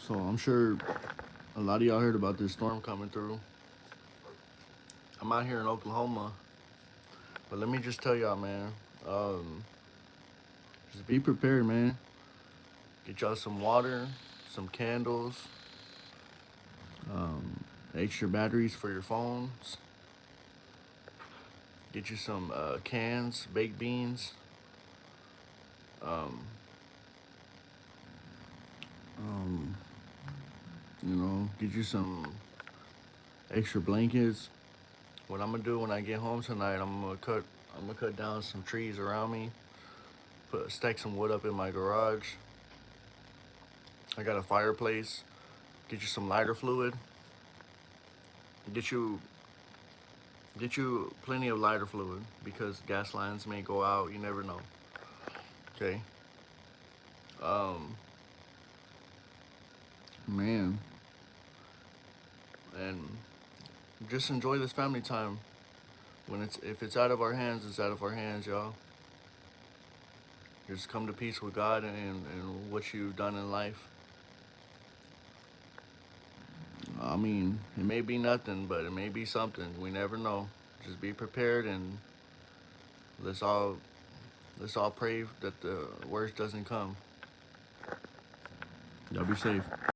So I'm sure a lot of y'all heard about this storm coming through. I'm out here in Oklahoma, but let me just tell y'all, man, just be prepared, man. Get y'all some water, some candles, um, extra batteries for your phones. Get you some cans, baked beans. Um, um, get you some extra blankets. What I'm gonna do when I get home tonight, I'm gonna cut down some trees around me. Stack some wood up in my garage. I got a fireplace. Get you some lighter fluid. Get you get you plenty of lighter fluid because gas lines may go out. You never know. Okay. Um, man, and just enjoy this family time. If it's out of our hands, it's out of our hands, y'all. Just come to peace with God and what you've done in life. I mean, it may be nothing, but it may be something. We never know. Just be prepared and let's all let's all pray that the worst doesn't come. Y'all be safe.